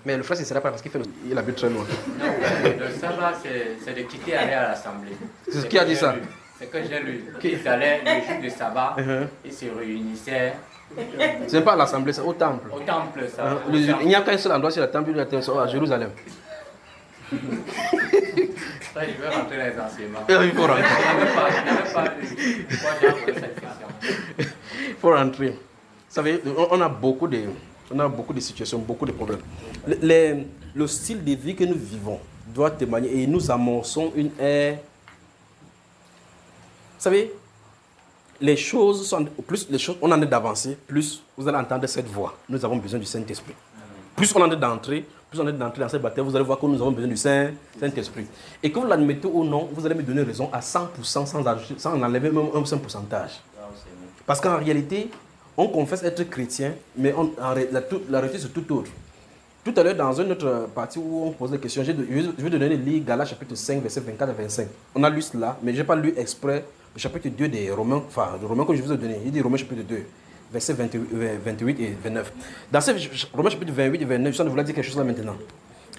Mais le frère, ce ne serait pas parce qu'il habite très loin. Non, le sabbat, c'est de quitter aller à l'assemblée. C'est ce qui a dit ça. C'est que j'ai lu. Ils allaient le jour de sabbat, ils se réunissaient. Ce n'est pas à l'assemblée, c'est au temple. Au temple, ça. Il n'y a qu'un seul endroit sur le temple, c'est à Jérusalem. Ça, il veut rentrer dans les enseignements. Il faut rentrer. Il n'avait pas de cette question. Il faut rentrer. Vous savez, on a beaucoup de situations, beaucoup de problèmes. Le style de vie que nous vivons doit témoigner et nous amorçons une ère. Vous savez, on en est d'avancer, plus vous allez entendre cette voix. Nous avons besoin du Saint-Esprit. Plus on en est d'entrer dans cette bataille, vous allez voir que nous avons besoin du Saint-Esprit. Et que vous l'admettez ou non, vous allez me donner raison à 100% sans enlever même un seul pourcentage. Parce qu'en réalité, on confesse être chrétien, mais la réalité c'est tout autre. Tout à l'heure, dans une autre partie où on pose des questions, je vais donner le livre Galates chapitre 5, versets 24 à 25. On a lu cela, mais je n'ai pas lu exprès le chapitre 2 des Romains, enfin, le Romain que je vous ai donné. Il dit Romains chapitre 2, versets 28 et 29. Dans ce Romains chapitre 28 et 29, je voulais dire quelque chose là maintenant.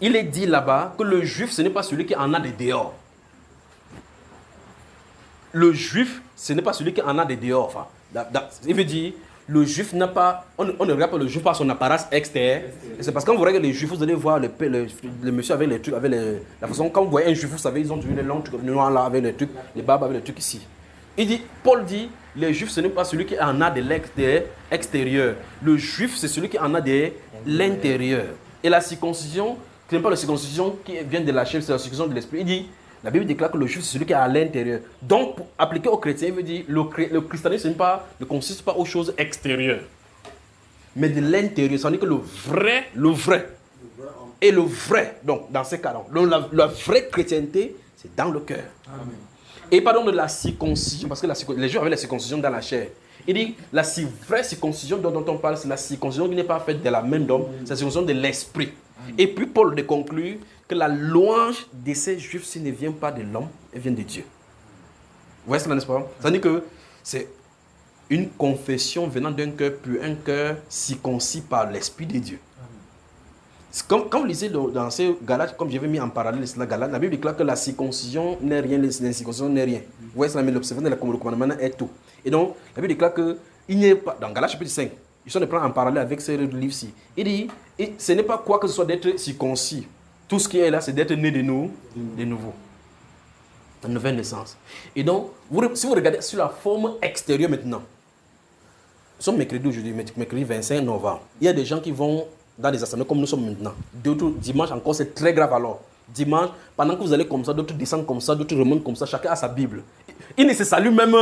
Il est dit là-bas que le juif, ce n'est pas celui qui en a des dehors. Le juif, ce n'est pas celui qui en a des dehors. Enfin, il veut dire, le juif n'a pas, on ne regarde pas le juif par son apparence extérieure. C'est parce que quand vous regardez les juifs, vous allez voir le monsieur avec les trucs, avec la façon, quand vous voyez un juif, vous savez, ils ont toujours les longs trucs noirs là, avec les trucs, les barbes avec les trucs ici. Paul dit, les juifs, ce n'est pas celui qui en a de l'extérieur. Le juif, c'est celui qui en a de l'intérieur. Et la circoncision, ce n'est pas la circoncision qui vient de la chair, c'est la circoncision de l'esprit. Il dit, la Bible déclare que le juif, c'est celui qui est à l'intérieur. Donc, pour appliquer aux chrétiens, il veut dire le christianisme ne consiste pas aux choses extérieures, mais de l'intérieur. Ça veut dire que le vrai, et le vrai, donc dans ces cas-là, la vraie chrétienté, c'est dans le cœur. Amen. Et pardon de la circoncision, parce que les Juifs avaient la circoncision dans la chair. Il dit, la vraie circoncision dont on parle, c'est la circoncision qui n'est pas faite de la main d'homme, c'est la circoncision de l'esprit. Et puis Paul de conclure que la louange de ces Juifs, s'il ne vient pas de l'homme, elle vient de Dieu. Vous voyez cela, n'est-ce pas? Ça veut dire que c'est une confession venant d'un cœur pur, un cœur circoncis par l'Esprit de Dieu. Quand vous lisez dans ces Galates, comme j'avais mis en parallèle la Galate, la Bible déclare que la circoncision n'est rien, l'incirconcision n'est rien. Vous voyez cela, mais l'observation de la commandement est tout. Et donc, la Bible déclare que il n'y a pas, dans Galates chapitre 5, ils sont de prendre en parallèle avec ce livre-ci. Il dit, ce n'est pas quoi que ce soit d'être circoncis. Tout ce qui est là, c'est d'être né de nouveau. Une nouvelle naissance. Et donc, si vous regardez sur la forme extérieure maintenant, nous sommes mercredi aujourd'hui, mercredi 25 novembre. Il y a des gens qui vont dans des assemblées comme nous sommes maintenant. D'autres, dimanche encore, c'est très grave alors. Dimanche, pendant que vous allez comme ça, d'autres descendent comme ça, d'autres remontent comme ça, chacun a sa Bible. Il ne se salue même.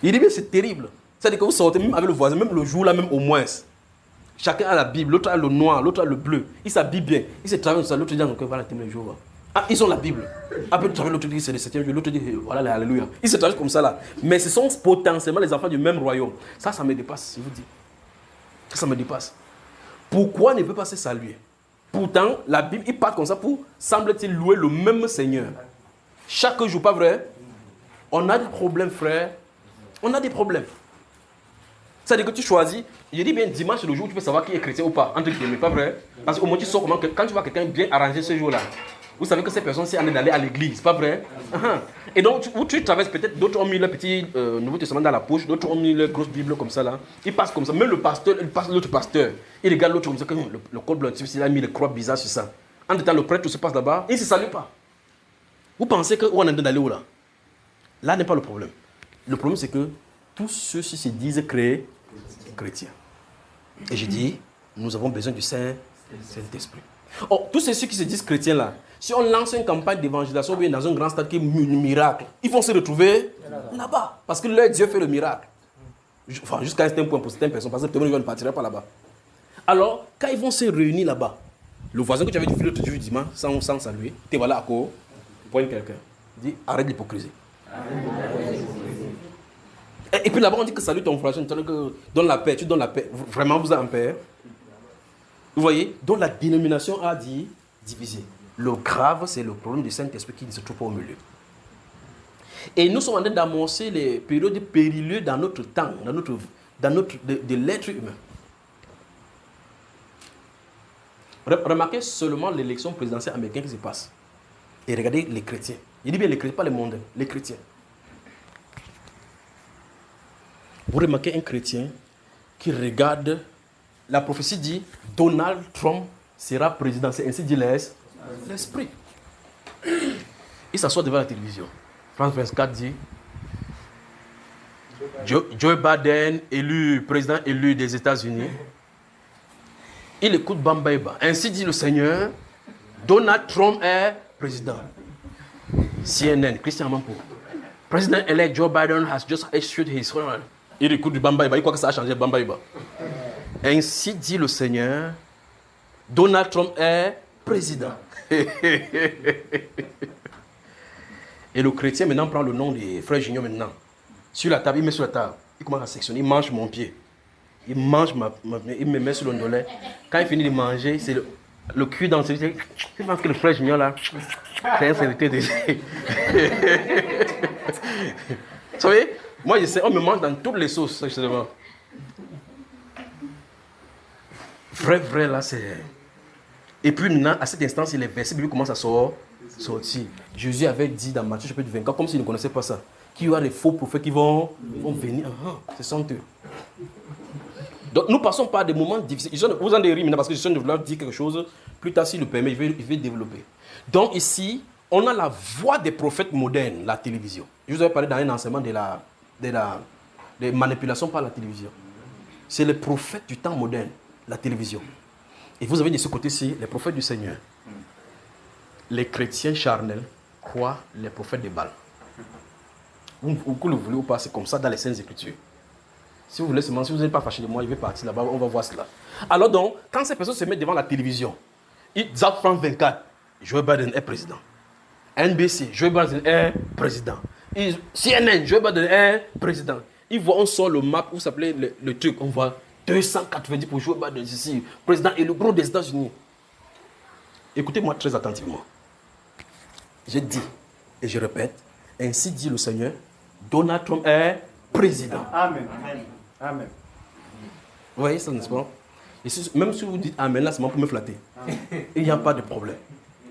Il dit, mais c'est terrible. C'est-à-dire que vous sortez même avec le voisin, même le jour là, même au moins. Chacun a la Bible, l'autre a le noir, l'autre a le bleu. Ils s'habillent bien. Ils se travaillent ça, l'autre dit, voilà, le jour. Ah, ils ont la Bible. Après, l'autre dit que c'est le 7e jour, l'autre dit, voilà, alléluia. Ils se travaillent comme ça là. Mais ce sont potentiellement les enfants du même royaume. Ça me dépasse, je vous dis. Ça me dépasse. Pourquoi ne peut pas se saluer? Pourtant, la Bible, ils partent comme ça pour, semble-t-il, louer le même Seigneur. Chaque jour, pas vrai? On a des problèmes, frère. On a des problèmes. C'est-à-dire que tu choisis, je dis bien dimanche, c'est le jour où tu peux savoir qui est chrétien ou pas, entre guillemets, pas vrai? Parce qu'au moins tu sors comment, quand tu vois quelqu'un bien arrangé ce jour-là, vous savez que ces personnes, c'est en d'aller à l'église, pas vrai? Et donc, où tu traverses, peut-être d'autres ont mis le petit Nouveau Testament dans la poche, d'autres ont mis leur grosse Bible comme ça, là. Ils passent comme ça, même le pasteur, il passe l'autre pasteur, il regarde l'autre comme ça, le col blanc, il a mis le croix bizarre sur ça. En temps, le prêtre se passe là-bas, il ne se salue pas. Vous pensez qu'on est en train d'aller où là? Là n'est pas le problème. Le problème, c'est que tous ceux-ci se disent chrétiens. Et je dis, nous avons besoin du Saint-Esprit. Or, tous ceux qui se disent chrétiens là, si on lance une campagne d'évangélisation ou bien dans un grand stade qui est un miracle, ils vont se retrouver là-bas. Parce que leur Dieu fait le miracle. Enfin, jusqu'à un certain point pour certaines personnes, parce que tout le monde ne partira pas là-bas. Alors, quand ils vont se réunir là-bas, le voisin que tu avais vu l'autre jour dimanche, sans saluer, tu vas là à quoi? Pointe quelqu'un. Dis, arrête l'hypocrisie. Et puis là-bas, on dit que salut ton frère, que donne la paix, tu donnes la paix. Vraiment, vous êtes en paix. Vous voyez? Donc la dénomination a dit diviser. Le grave, c'est le problème du Saint-Esprit qui ne se trouve pas au milieu. Et nous sommes en train d'amorcer les périodes périlleuses dans notre temps, de l'être humain. Remarquez seulement l'élection présidentielle américaine qui se passe. Et regardez les chrétiens. Il dit bien les chrétiens, pas les mondains, les chrétiens. Vous remarquez un chrétien qui regarde, la prophétie dit Donald Trump sera président. C'est ainsi dit l'esprit. Il s'assoit devant la télévision. France 24 dit Joe Biden, président élu des États-Unis. Il écoute Bambaïba. Ainsi dit le Seigneur, Donald Trump est président. CNN, Christian Mampo. President-elect Joe Biden has just issued his horn. Il écoute du Bambaïba. Il croit que ça a changé Bambaïba. Ainsi dit le Seigneur, Donald Trump est président. Et le chrétien maintenant prend le nom des frères Junior maintenant. Sur la table, il met sur la table. Il commence à sectionner. Il mange mon pied. Il mange il me met sur le ndolet. Quand il finit de manger, c'est le cul dans celui. Je pense que le frère Junior là, c'est un serviteur de. Vous savez, moi je sais, on me mange dans toutes les sauces, justement. Vrai là, c'est. Et puis maintenant, à cet instant, les versets bibliques commencent à sortir. Jésus avait dit dans Matthieu chapitre 24, comme s'il ne connaissait pas ça, qu'il y aura des faux prophètes qui vont venir. Ce sont eux. Donc nous passons par des moments difficiles. Vous en rire maintenant parce que je suis en train de vouloir dire quelque chose. Plus tard, s'il le permet, je vais développer. Donc ici, on a la voix des prophètes modernes, la télévision. Je vous avais parlé dans un enseignement des manipulations par la télévision. C'est les prophètes du temps moderne, la télévision. Et vous avez de ce côté-ci les prophètes du Seigneur. Les chrétiens charnels croient les prophètes de Baal. Vous le voulez ou pas, c'est comme ça dans les Saintes Écritures. Si vous voulez seulement, si vous n'êtes pas fâché de moi, je vais partir là-bas, on va voir cela. Alors donc, quand ces personnes se mettent devant la télévision, ils zappent France 24, Joe Biden est président. NBC, Joe Biden est président. CNN, Joe Biden est président. Ils voient, on sort le map, où s'appelait le truc, on voit 290 pour Joe Biden ici, président et le gros des États-Unis. Écoutez-moi très attentivement. J'ai dit, et je répète, ainsi dit le Seigneur, Donald Trump est président. Amen. Amen. Vous voyez ça, n'est-ce pas? Et même si vous dites Amen, là, c'est moi pour me flatter. Il n'y a pas de problème.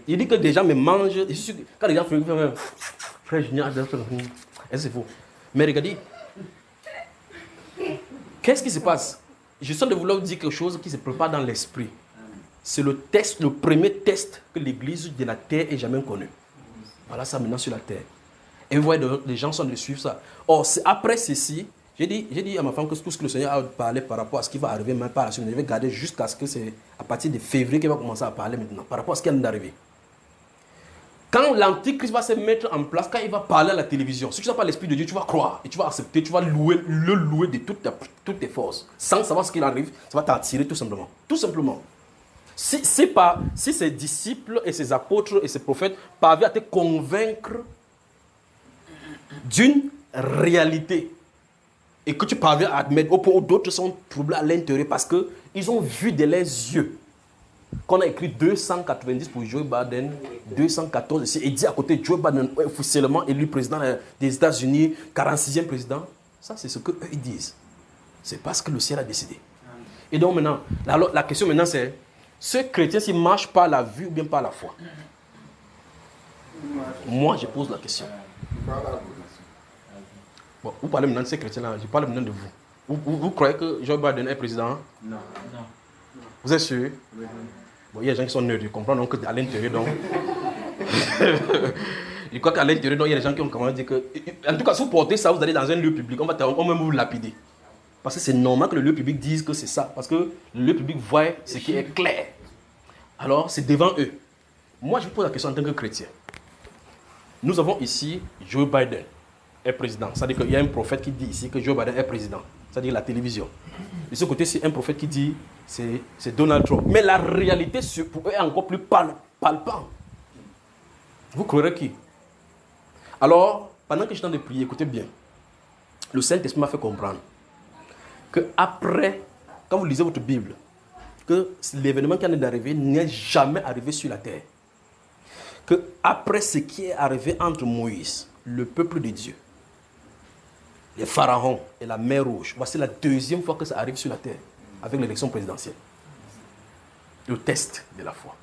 Il dit que des gens me mangent. Quand les gens font frère Junior, c'est faux. Mais regardez, qu'est-ce qui se passe? Je suis en train de vouloir vous dire quelque chose qui se prépare dans l'esprit. C'est le premier test que l'église de la terre ait jamais connu. Voilà ça maintenant sur la terre. Et vous voyez, les gens sont en train de suivre ça. Or, après ceci, j'ai dit à ma femme que tout ce que le Seigneur a parlé par rapport à ce qui va arriver même par la suite, je vais garder jusqu'à ce que c'est à partir de février qu'il va commencer à parler maintenant, par rapport à ce qui vient d'arriver. Quand l'Antichrist va se mettre en place, quand il va parler à la télévision, si tu n'as pas l'Esprit de Dieu, tu vas croire et tu vas accepter, tu vas le louer de toutes tes forces. Sans savoir ce qu'il arrive, ça va t'attirer tout simplement. Tout simplement. Si ses disciples et ses apôtres et ses prophètes parvenaient à te convaincre d'une réalité et que tu parviens à admettre au point où d'autres sont troublés à l'intérieur parce qu'ils ont vu de leurs yeux qu'on a écrit 290 pour Joe Biden, 214 ici, et dit à côté Joe Biden officiellement élu président des États-Unis, 46e président. Ça, c'est ce qu'eux ils disent. C'est parce que le ciel a décidé. Et donc maintenant, la question maintenant c'est, ce chrétien s'il marche par la vue ou bien par la foi? Moi, je pose la question. Bon, vous parlez maintenant de ces chrétiens-là, je parle maintenant de vous. Vous croyez que Joe Biden est président? Non. Vous êtes sûr? Oui. Bon, il y a des gens qui sont neutres, ils comprennent donc qu'à l'intérieur, donc. Je crois qu'à l'intérieur, donc, il y a des gens qui ont commencé à dire que. En tout cas, si vous portez ça, vous allez dans un lieu public, on va même vous lapider. Parce que c'est normal que le lieu public dise que c'est ça. Parce que le lieu public voit ce qui est clair. Alors, c'est devant eux. Moi, je vous pose la question en tant que chrétien. Nous avons ici Joe Biden est président. C'est-à-dire qu'il y a un prophète qui dit ici que Joe Biden est président. C'est-à-dire la télévision. De ce côté, c'est un prophète qui dit c'est Donald Trump. Mais la réalité pour eux est encore plus palpable. Vous croirez qui? Alors, pendant que je suis en train de prier, écoutez bien. Le Saint-Esprit m'a fait comprendre que après, quand vous lisez votre Bible, que l'événement qui est d'arriver n'est jamais arrivé sur la terre. Que après ce qui est arrivé entre Moïse, le peuple de Dieu, les pharaons et la mer Rouge, voici la deuxième fois que ça arrive sur la terre avec l'élection présidentielle. le test de la foi.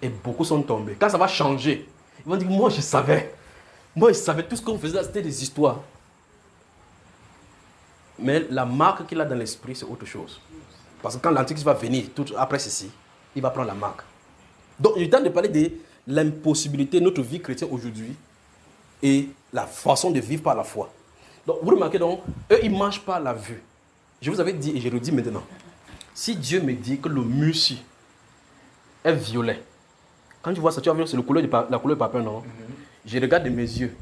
Et beaucoup sont tombés. Quand ça va changer, ils vont dire, moi je savais. Moi je savais, tout ce qu'on faisait, c'était des histoires. Mais la marque qu'il a dans l'esprit, c'est autre chose. Parce que quand l'Antichrist va venir, tout après ceci, il va prendre la marque. Donc, il est temps de parler de l'impossibilité de notre vie chrétienne aujourd'hui et la façon de vivre par la foi. Donc, vous remarquez donc, eux, ils ne mangent pas la vue. Je vous avais dit, et je le dis maintenant, si Dieu me dit que le mur est violet, quand tu vois ça, tu vas voir, c'est la couleur du papier, non? Je regarde de mes yeux.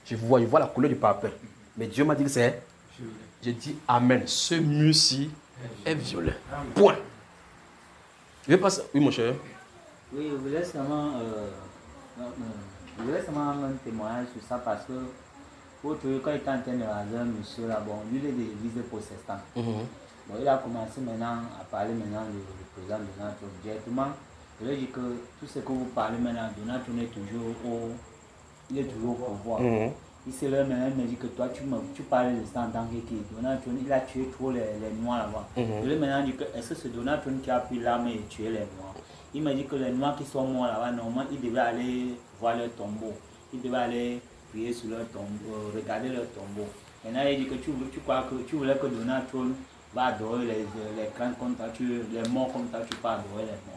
Je vois la couleur du papier. Mais Dieu m'a dit que c'est... Je dis Amen. Ce mur-ci est violet. Point. Je vais passer... Oui, mon cher. Oui, je voulais seulement un témoignage sur ça parce que quand il était en train de raser un monsieur là, bon, lui il est de l'église protestante. Bon, il a commencé maintenant à parler maintenant du président Donald Trump directement. Je lui ai dit que tout ce que vous parlez maintenant, Donald Trump est toujours au pouvoir. Il s'est là maintenant, il me dit que toi tu parles de ça en tant que qui. Donald Trump, il a tué trop les Noirs là-bas. Je lui ai maintenant dit que est-ce que c'est Donald Trump qui a pris l'arme et tué les Noirs? Il m'a dit que les Noirs qui sont morts là-bas, normalement, ils devaient aller voir leur tombeau. Ils devaient aller prier sur leur tombeau, regarder leur tombeau. Maintenant, il dit que tu voulais que Donald Trump va adorer les crânes comme ça, les morts comme ça, tu peux adorer les morts.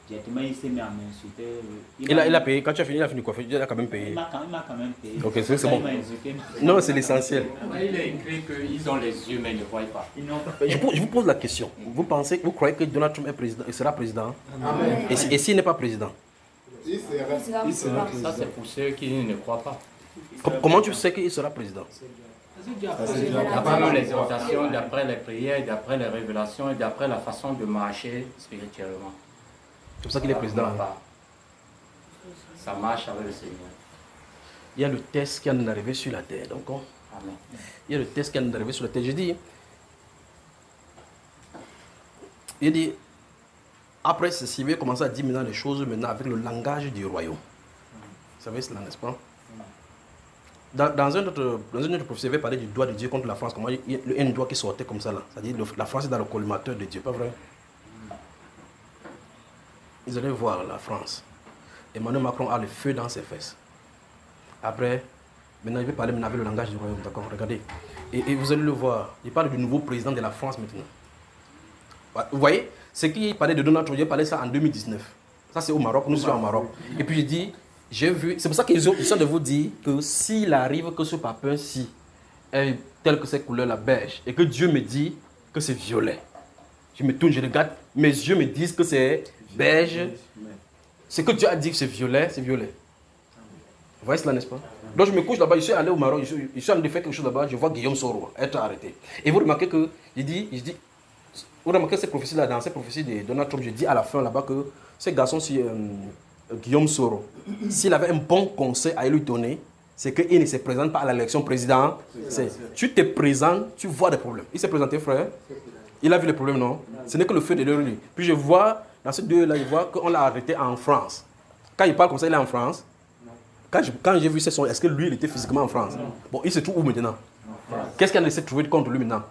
Directement, il s'est mis à m'insulter. Il a payé. Quand tu as fini, il a fini quoi? Il a quand même payé. Il m'a quand même payé. Ok, c'est bon. Insulté. Non, c'est l'essentiel. Il a écrit qu'ils ont les yeux, mais ils ne voient pas. Je vous pose la question. Vous croyez que Donald Trump est président, il sera président? Amen. Et s'il n'est pas président? Il sera. Ça, c'est pour ceux qui ne croient pas. Comment tu sais qu'il sera président? D'après les exhortations, d'après les prières, d'après les révélations et d'après la façon de marcher spirituellement. C'est pour ça qu'il est président. Ça marche avec le Seigneur. Il y a le test qui est arrivé sur la terre. Donc, Amen. il y a le test qui est arrivé sur la terre. Il dit, après ceci, il va commencer à dire maintenant les choses maintenant avec le langage du royaume. Vous savez cela, n'est-ce pas? Dans une autre prophétie, il va parler du doigt de Dieu contre la France. Comment il y a un doigt qui sortait comme ça là. C'est-à-dire la France est dans le collimateur de Dieu, pas vrai? Vous allez voir la France. Emmanuel Macron a le feu dans ses fesses. Après, maintenant il va parler avec le langage du royaume, d'accord? Regardez. Et vous allez le voir. Il parle du nouveau président de la France maintenant. Vous voyez, ce qui parlait de Donald Trump, il parlait ça en 2019. Ça c'est au Maroc, nous sommes au Maroc. Et puis j'ai vu, c'est pour ça qu'ils sont de vous dire que s'il arrive que ce papier-ci est tel que cette couleur, la beige, et que Dieu me dit que c'est violet, je me tourne, je regarde, mes yeux me disent que c'est beige. Ce que Dieu a dit que c'est violet, c'est violet. Vous voyez cela, n'est-ce pas? Donc je me couche là-bas, je suis allé au Maroc, je suis en train de faire quelque chose là-bas, je vois Guillaume Soro être arrêté. Et vous remarquez que, vous remarquez cette prophétie-là, dans cette prophétie de Donald Trump, je dis à la fin là-bas que ce garçon, Guillaume Soro, s'il avait un bon conseil à lui donner, c'est qu'il ne se présente pas à l'élection présidentielle. Tu te présentes, tu vois des problèmes. Il s'est présenté, frère. Il a vu les problèmes, non? Ce n'est que le feu de l'œil. Puis je vois, dans ces deux-là, je vois qu'on l'a arrêté en France. Quand il parle comme ça, il est en France. Quand j'ai vu ce son, est-ce que lui, il était physiquement en France? Bon, il se trouve où maintenant? Qu'est-ce qu'il a essayé de trouver contre lui maintenant?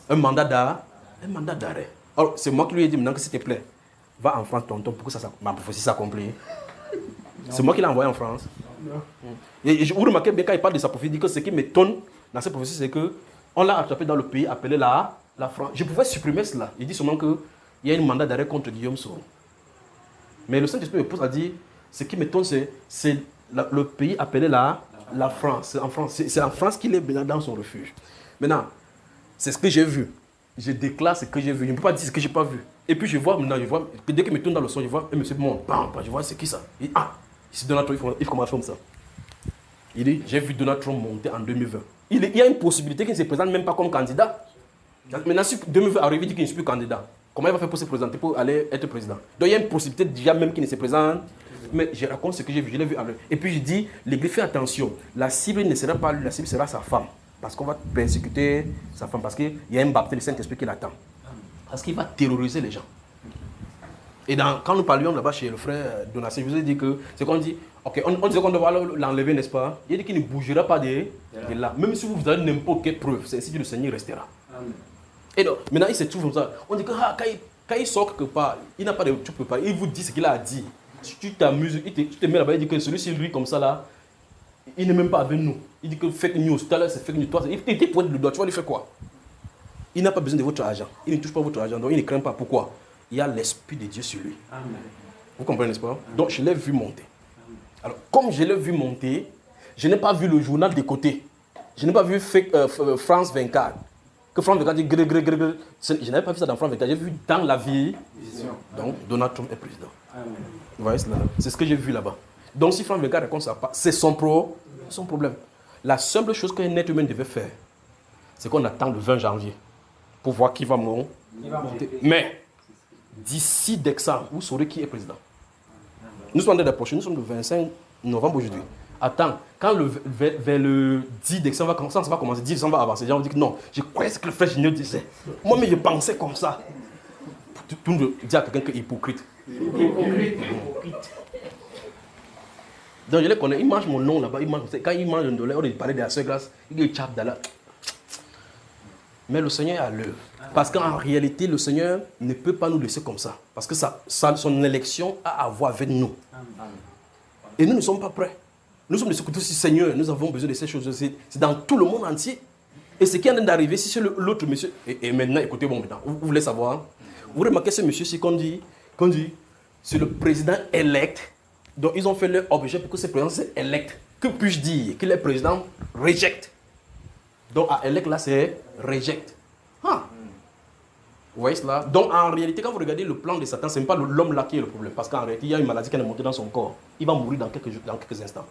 Un mandat d'arrêt. Alors, c'est moi qui lui ai dit maintenant que s'il te plaît, va en France, tonton, pour que ma prophétie s'accomplisse. C'est moi qui l'ai envoyé en France. Et vous remarquez bien quand il parle de sa prophétie, il dit que ce qui m'étonne dans cette prophétie, c'est qu'on l'a attrapé dans le pays appelé la France. Je pouvais supprimer cela. Il dit seulement qu'il y a un mandat d'arrêt contre Guillaume Soro. Mais le Saint-Esprit me pose à dire, ce qui m'étonne, c'est le pays appelé la France. C'est en France qu'il est dans son refuge. Maintenant, c'est ce que j'ai vu. Je déclare ce que j'ai vu. Je ne peux pas dire ce que je n'ai pas vu. Et puis je vois maintenant, dès qu'il me tourne dans le son, je vois un monsieur monte. Je vois c'est qui ça? Il dit, c'est Donald Trump, il commence comme ça. Il dit, j'ai vu Donald Trump monter en 2020. Il y a une possibilité qu'il ne se présente même pas comme candidat. Maintenant, si 2020 arrive, il dit qu'il ne est plus candidat. Comment il va faire pour se présenter, pour aller être président? Donc il y a une possibilité déjà même qu'il ne se présente. Mais je raconte ce que j'ai vu, je l'ai vu avec. Et puis je dis, l'Église fait attention. La cible ne sera pas lui, la cible sera sa femme. Parce qu'on va persécuter sa femme. Parce qu'il y a un baptême du Saint-Esprit qui l'attend. Parce qu'il va terroriser les gens. Et quand nous parlions là-bas chez le frère Donatien, je vous ai dit que c'est qu'on dit, ok, on disait qu'on devait l'enlever, n'est-ce pas? Il a dit qu'il ne bougera pas de là. Même si vous avez n'importe quelle preuve, c'est ainsi que le Seigneur restera. Amen. Et donc, maintenant, il se trouve comme ça. On dit que quand il sort quelque part, il n'a pas de truc préparé. Il vous dit ce qu'il a dit. Si tu t'amuses, tu te mets là-bas, il dit que celui-ci, lui, comme ça, là, il n'est même pas avec nous. Il dit que fake news, tout à l'heure, c'est fake news. Toi, il te pointe le doigt, tu vas lui faire quoi? Il n'a pas besoin de votre argent. Il ne touche pas votre argent, donc il ne craint pas. Pourquoi? Il y a l'Esprit de Dieu sur lui. Amen. Vous comprenez, n'est-ce pas? Donc, je l'ai vu monter. Alors, comme je l'ai vu monter, je n'ai pas vu le journal de côté. Je n'ai pas vu France 24. Que France 24 dit gré, gré, gré, gré. Je n'avais pas vu ça dans France 24. J'ai vu dans la vie. Donc, Donald Trump est président. Amen. Vous voyez cela? C'est ce que j'ai vu là-bas. Donc, si France 24 raconte ça, c'est son problème. La seule chose qu'un être humain devait faire, c'est qu'on attend le 20 janvier pour voir qui va monter. Mais, d'ici décembre, vous saurez qui est président. Nous sommes en train d'approcher, nous sommes le 25 novembre aujourd'hui. Attends, quand vers le 10 décembre, ça va commencer, 10 décembre va avancer. Les gens vont dire que non, je croyais ce que le frère Junior disait. Moi, mais je pensais comme ça. Tout le monde dit à quelqu'un qu'il est hypocrite. Donc je les connais, ils mangent mon nom là-bas, quand ils mangent un dollar, on parlait de la sœur grâce, ils disent chap d'Allah. Mais le Seigneur est à l'œuvre. Parce qu'en réalité, le Seigneur ne peut pas nous laisser comme ça. Parce que son élection a à voir avec nous. Et nous ne sommes pas prêts. Nous sommes de ce côté aussi, Seigneur, nous avons besoin de ces choses. C'est dans tout le monde entier. Et ce qui est en train d'arriver, si c'est l'autre monsieur. Et maintenant, écoutez, bon, maintenant, vous voulez savoir. Vous remarquez ce monsieur-ci qu'on dit, c'est le président élect. Donc ils ont fait leur objet pour que ce président soit élect. Que puis-je dire? Que le président reject. Donc à élect là, c'est reject. Ah. Vous voyez cela? Donc en réalité, quand vous regardez le plan de Satan, ce n'est pas l'homme là qui est le problème. Parce qu'en réalité, il y a une maladie qui est montée dans son corps. Il va mourir dans quelques instants.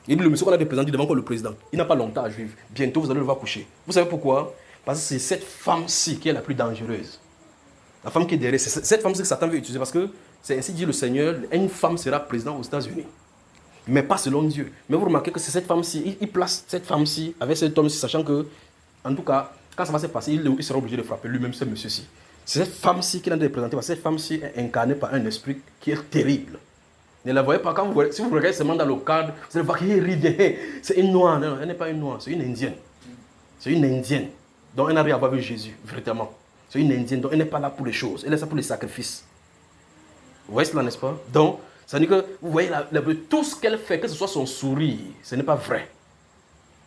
Il dit, le monsieur qu'on a présenté devant le président, il n'a pas longtemps à vivre. Bientôt, vous allez le voir coucher. Vous savez pourquoi? Parce que c'est cette femme-ci qui est la plus dangereuse. La femme qui est derrière, c'est cette femme-ci que Satan veut utiliser. Parce que c'est ainsi dit le Seigneur, une femme sera présidente aux États-Unis. Mais pas selon Dieu. Mais vous remarquez que c'est cette femme-ci, il place cette femme-ci avec cet homme-ci, sachant que, en tout cas, quand ça va se passer, il sera obligé de frapper lui-même, ce monsieur-ci. C'est cette femme-ci qui l'a représenté, parce que cette femme-ci est incarnée par un esprit qui est terrible. Ne la voyez pas, si vous regardez seulement dans le cadre, vous allez voir qu'elle rit bien. C'est une noire, non, elle n'est pas une noire, c'est une indienne. C'est une indienne. Donc elle n'a rien à voir avec Jésus, véritablement. C'est une indienne, donc elle n'est pas là pour les choses, elle est là pour les sacrifices. Vous voyez cela, n'est-ce pas? Donc, ça veut dire que, vous voyez, tout ce qu'elle fait, que ce soit son sourire, ce n'est pas vrai.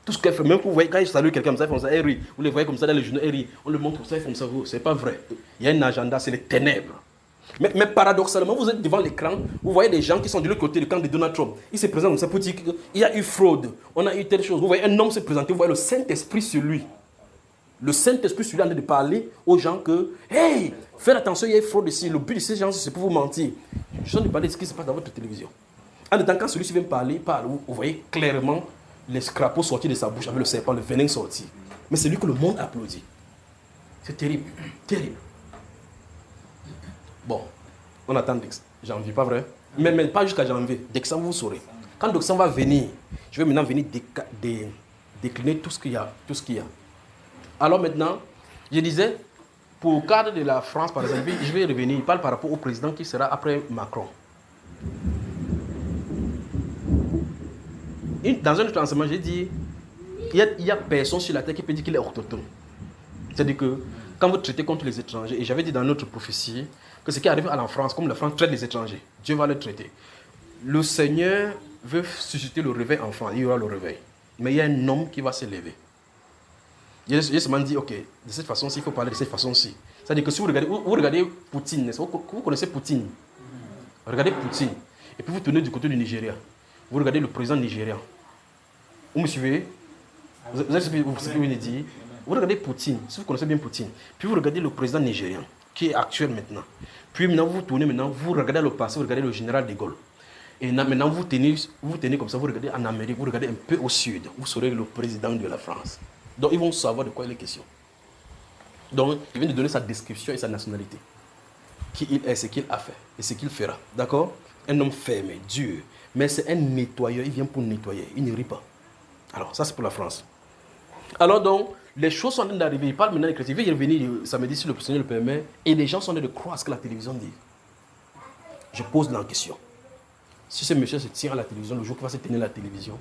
Tout ce qu'elle fait, même que vous voyez, quand il salue quelqu'un comme ça, elle rit. Vous les voyez comme ça dans les journaux, elle rit. On le montre comme ça, ils font ça, ce n'est pas vrai. Il y a un agenda, c'est les ténèbres. Mais paradoxalement, vous êtes devant l'écran, vous voyez des gens qui sont de l'autre côté du camp de Donald Trump. Ils se présentent comme ça pour dire qu'il y a eu fraude, on a eu telle chose. Vous voyez un homme se présenter, vous voyez le Saint-Esprit sur lui. Le Saint-Esprit sur lui en train de parler aux gens que, hey, faites attention, il y a eu fraude ici. Le but de ces gens, c'est pour vous mentir. Je suis en train de parler de ce qui se passe dans votre télévision. En même temps, quand celui-ci vient parler, il parle, vous voyez clairement les crapauds sortir de sa bouche avec le serpent, le venin sorti. Mais c'est lui que le monde applaudit. C'est terrible, terrible. Bon, on attend janvier, pas vrai? Mais pas jusqu'à janvier. Décembre, vous saurez. Quand décembre va venir, je vais maintenant venir décliner tout ce qu'il y a. Alors maintenant, je disais, pour le cadre de la France, par exemple, je vais revenir, il parle par rapport au président qui sera après Macron. Dans un autre enseignement, j'ai dit, il n'y a personne sur la terre qui peut dire qu'il est autochtone. C'est-à-dire que quand vous traitez contre les étrangers, et j'avais dit dans notre prophétie, que ce qui arrive à la France, comme la France traite les étrangers, Dieu va le traiter. Le Seigneur veut susciter le réveil enfant, il y aura le réveil. Mais il y a un homme qui va se lever. J'ai seulement dit, ok, de cette façon-ci, il faut parler de cette façon-ci. C'est-à-dire que si vous regardez Poutine, vous connaissez Poutine. Regardez Poutine. Et puis vous tournez du côté du Nigeria. Vous regardez le président nigérian. Vous me suivez? Vous savez ce que je viens de dire? Vous regardez Poutine, si vous connaissez bien Poutine. Puis vous regardez le président nigérian, qui est actuel maintenant. Puis maintenant, vous tournez, vous regardez le passé, vous regardez le général de Gaulle. Et maintenant, vous tenez comme ça, vous regardez en Amérique, vous regardez un peu au sud, vous serez le président de la France. Donc, ils vont savoir de quoi il est question. Donc, il vient de donner sa description et sa nationalité. Qui il est, ce qu'il a fait et ce qu'il fera. D'accord? Un homme fermé, dur. Mais c'est un nettoyeur, il vient pour nettoyer, il ne rit pas. Alors, ça c'est pour la France. Alors donc, les choses sont en train d'arriver. Il parle maintenant des chrétiens. Il va y revenir samedi si le Seigneur le permet. Et les gens sont en train de croire ce que la télévision dit. Je pose la question. Si ce monsieur se tient à la télévision, le jour qu'il va se tenir à la télévision,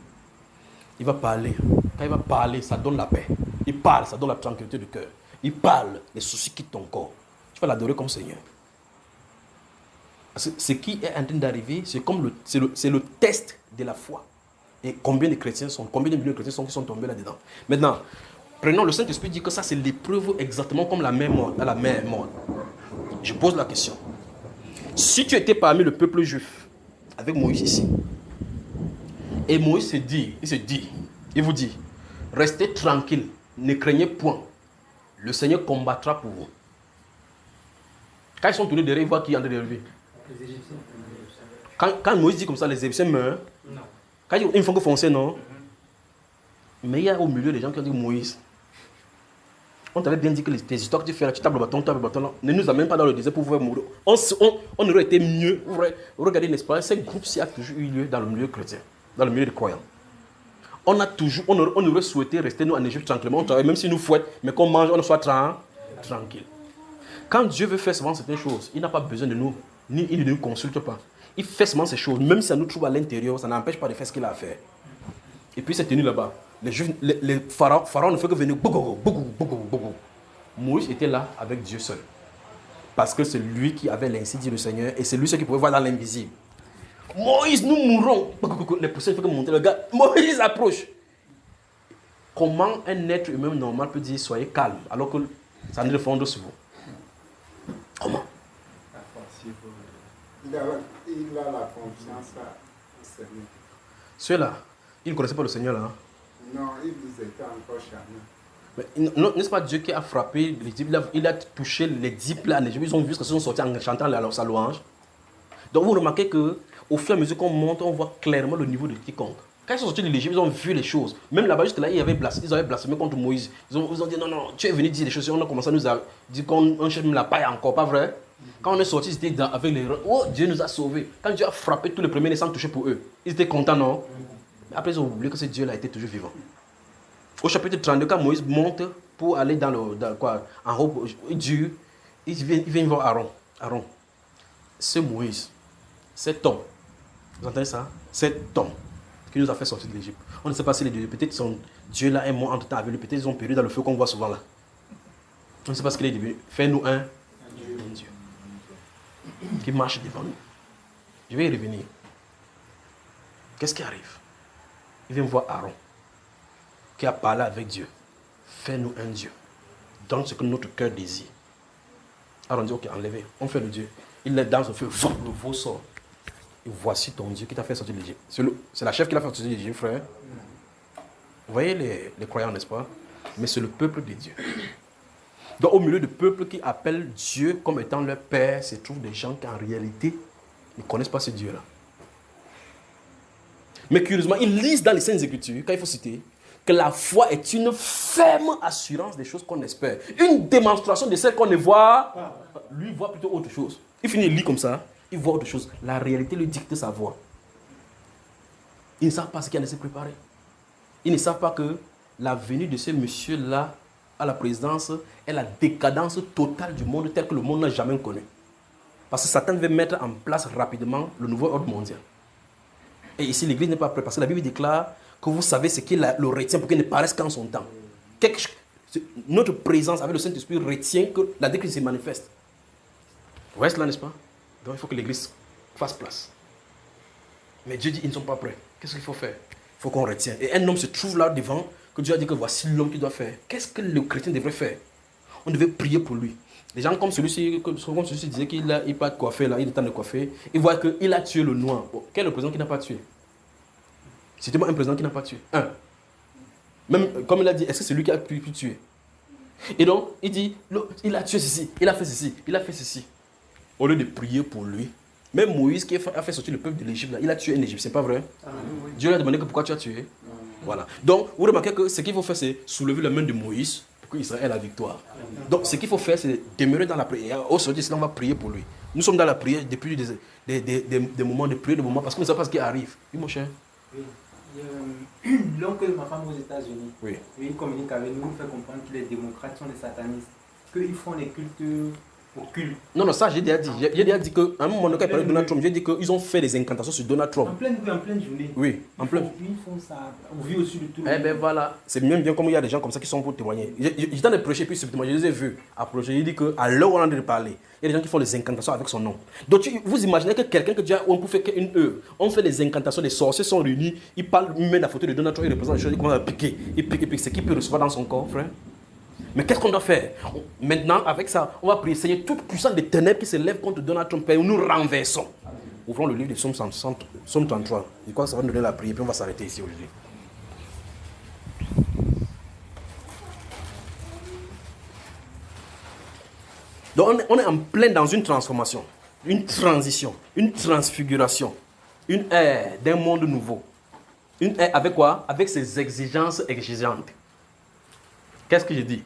il va parler. Quand il va parler, ça donne la paix. Il parle, ça donne la tranquillité du cœur. il parle, les soucis quittent ton corps. Tu vas l'adorer comme Seigneur. Parce que ce qui est en train d'arriver, c'est le test de la foi. Et combien de millions de chrétiens qui sont tombés là-dedans. Maintenant, prenons le Saint-Esprit dit que ça c'est l'épreuve exactement comme la mer morte. Je pose la question. Si tu étais parmi le peuple juif, avec Moïse ici, et Moïse il vous dit, restez tranquille, ne craignez point, le Seigneur combattra pour vous. Quand ils sont tournés derrière, ils voient qui est en train de lever. Les Égyptiens. Quand Moïse dit comme ça, les Égyptiens meurent. Non. Quand ils font que foncer, non. Mais il y a au milieu des gens qui ont dit Moïse. On t'avait bien dit que tes histoires que tu fais là, tu tapes le bâton, là, ne nous amène pas dans le désert pour pouvoir mourir. On aurait été mieux. Regardez, n'est-ce pas, ce groupe-ci a toujours eu lieu dans le milieu chrétien, dans le milieu des croyants. On aurait souhaité rester nous en Égypte tranquillement, même si nous fouette, mais qu'on mange, on soit tranquille. Quand Dieu veut faire souvent certaines choses, il n'a pas besoin de nous, ni il ne nous consulte pas. Il fait seulement ces choses, même si ça nous trouve à l'intérieur, ça n'empêche pas de faire ce qu'il a à faire. Et puis c'est tenu là-bas. Les pharaons ne font que venir. Moïse était là avec Dieu seul. Parce que c'est lui qui avait l'ainsi dit le Seigneur, et c'est lui seul qui pouvait voir dans l'invisible. Moïse, nous mourrons. Les poussières ne font que monter. Le gars, Moïse approche. Comment un être humain normal peut dire soyez calme alors que ça ne fondre sur vous? Comment? Il a la confiance au Seigneur. Ceux-là, ils ne connaissaient pas le Seigneur là. Hein? Non, ils étaient encore charnés. N'est-ce pas Dieu qui a frappé l'Égypte? Il a touché les 10 plaies en Égypte. Ils ont vu ce qu'ils sont sortis en chantant sa louange. Donc vous remarquez qu'au fur et à mesure qu'on monte, on voit clairement le niveau de quiconque. Quand ils sont sortis de l'Égypte, ils ont vu les choses. Même là-bas, juste là, ils avaient blasphémé contre Moïse. Ils ont dit non, tu es venu dire des choses. On a commencé à nous dire qu'on cherche même la paille encore, pas vrai? Quand on est sorti, ils étaient avec les... Oh, Dieu nous a sauvés. Quand Dieu a frappé tous les premiers sans toucher pour eux, ils étaient contents, non? Mais après, ils ont oublié que ce Dieu-là était toujours vivant. Au chapitre 32, quand Moïse monte pour aller en haut, il vient voir Aaron. C'est Moïse, cet homme, vous entendez ça? Cet homme qui nous a fait sortir de l'Égypte. On ne sait pas si les dieux, peut-être son Dieu là est mort entre temps avec lui, peut-être ils ont péri dans le feu qu'on voit souvent là. On ne sait pas ce qu'il est devenu. Fais-nous un Dieu qui marche devant nous. Je vais y revenir. Qu'est-ce qui arrive? Il vient voir Aaron, qui a parlé avec Dieu. Fais-nous un Dieu. Donne ce que notre cœur désire. Aaron dit, ok, enlevez. On fait le Dieu. Il est dans ce feu, le veau sort. Et voici ton Dieu qui t'a fait sortir de l'Égypte. C'est la chef qui l'a fait sortir de l'Égypte, frère. Vous voyez les croyants, n'est-ce pas? Mais c'est le peuple de Dieu. Donc au milieu du peuple qui appelle Dieu comme étant leur Père, se trouvent des gens qui en réalité ne connaissent pas ce Dieu-là. Mais curieusement, ils lisent dans les Saintes Écritures, quand il faut citer, que la foi est une ferme assurance des choses qu'on espère. Une démonstration de celles qu'on ne voit. Lui voit plutôt autre chose. Il finit, il lit comme ça, il voit autre chose. La réalité lui dicte sa voix. Ils ne savent pas ce qu'il a laissé préparer. Ils ne savent pas que la venue de ce monsieur-là à la présidence est la décadence totale du monde tel que le monde n'a jamais connu. Parce que Satan veut mettre en place rapidement le nouveau ordre mondial. Et ici, l'Église n'est pas prête. Parce que la Bible déclare que vous savez ce qu'il le retient pour qu'il ne paraisse qu'en son temps. Notre présence avec le Saint-Esprit retient que la déclin se manifeste. Vous voyez cela, n'est-ce pas? Donc il faut que l'Église fasse place. Mais Dieu dit, ils ne sont pas prêts. Qu'est-ce qu'il faut faire? Il faut qu'on retienne. Et un homme se trouve là devant, que Dieu a dit que voici l'homme qui doit faire. Qu'est-ce que le chrétien devrait faire? On devait prier pour lui. Les gens comme celui-ci disaient qu'il n'a pas de coiffer là, il est temps de coiffer. Ils voient qu'il a tué le noir. Bon, quel est le président qui n'a pas tué? C'était un président qui n'a pas tué. Même comme il a dit, est-ce que c'est lui qui a pu tuer? Et donc, il dit, il a tué ceci, il a fait ceci, il a fait ceci. Au lieu de prier pour lui, même Moïse qui a fait sortir le peuple de l'Égypte, il a tué un Égypte, c'est pas vrai? Oui. Dieu lui a demandé que pourquoi tu as tué? Voilà. Donc, vous remarquez que ce qu'il faut faire, c'est soulever la main de Moïse pour qu'Israël ait la victoire. Donc, ce qu'il faut faire, c'est demeurer dans la prière. Aujourd'hui, sinon, on va prier pour lui. Nous sommes dans la prière depuis des moments de prière, des moments, parce qu'on ne sait pas ce qui arrive. Oui, mon cher? Oui. L'oncle de ma femme aux États-Unis, oui. Il communique avec nous, il fait comprendre que les démocrates sont des satanistes, qu'ils font les cultes occulte. Non, ça j'ai déjà dit. J'ai déjà dit qu'à un moment donné, quand il parlait de Donald Trump, j'ai dit qu'ils ont fait des incantations sur Donald Trump. En pleine journée. Oui, en plein. Ils font ça au vu au-dessus de tout le Eh monde. bien voilà, c'est même bien comme il y a des gens comme ça qui sont pour témoigner. J'étais en train de prêcher, puis subtilement, je les ai vus approcher. Il dit qu'à l'heure où on est en train de parler, il y a des gens qui font des incantations avec son nom. Donc vous imaginez que quelqu'un que déjà on peut faire qu'une heure, on fait des incantations, les sorciers sont réunis, ils parlent, ils mettent la photo de Donald Trump, ils représentent les choses, ils commencent à piquer. Ils piquent, c'est qui peut recevoir dans son corps, frère. Mais qu'est-ce qu'on doit faire? Maintenant, avec ça, on va prier. Seigneur, toute puissance des ténèbres qui se lève contre Donald Trump, nous renversons. Ouvrons le livre de Psaume 33. Je crois que ça va nous donner la prière, puis on va s'arrêter ici aujourd'hui. Donc on est en plein dans une transformation, une transition, une transfiguration, une ère d'un monde nouveau. Une ère avec quoi? Avec ses exigences exigeantes. Qu'est-ce que j'ai dit?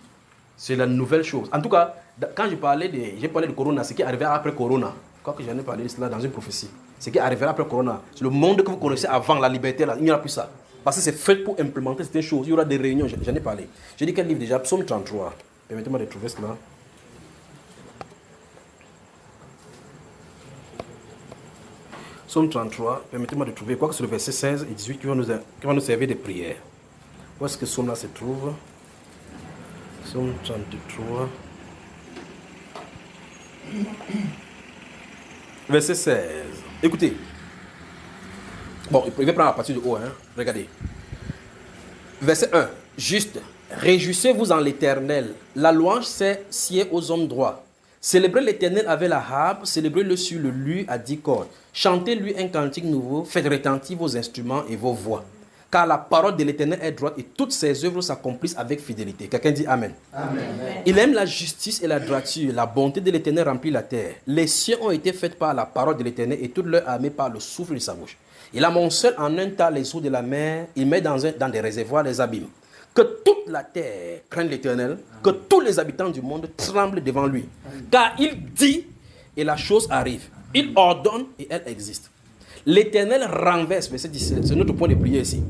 C'est la nouvelle chose. En tout cas, quand j'ai parlé de Corona, ce qui arrivera après Corona, je crois que j'en ai parlé de cela dans une prophétie. Ce qui arrivera après Corona, c'est le monde que vous connaissez avant la liberté, là, il n'y aura plus ça. Parce que c'est fait pour implémenter certaines choses. Il y aura des réunions, j'en ai parlé. J'ai dit quel livre déjà? Psaume 33. Permettez-moi de trouver cela. Psaume 33, permettez-moi de trouver, quoi que c'est le verset 16 et 18 qui va nous servir de prière. Où est-ce que ce psaume-là se trouve? Psaume 33. Verset 16. Écoutez. Bon, il va prendre à partir de haut, hein. Regardez. Verset 1. Juste. Réjouissez-vous en l'Éternel. La louange sied aux hommes droits. Célébrez l'Éternel avec la harpe, célébrez-le sur le luth à 10 cordes. Chantez-lui un cantique nouveau, faites retentir vos instruments et vos voix. Car la parole de l'Éternel est droite et toutes ses œuvres s'accomplissent avec fidélité. Quelqu'un dit Amen. Amen. Il aime la justice et la droiture. La bonté de l'Éternel remplit la terre. Les cieux ont été faits par la parole de l'Éternel et toute leur armée par le souffle de sa bouche. Il amoncelle en un tas les eaux de la mer. Il met dans des réservoirs les abîmes. Que toute la terre craigne l'Éternel. Que tous les habitants du monde tremblent devant lui. Car il dit et la chose arrive. Il ordonne et elle existe. L'Éternel renverse, verset 17, c'est notre point de prière ici.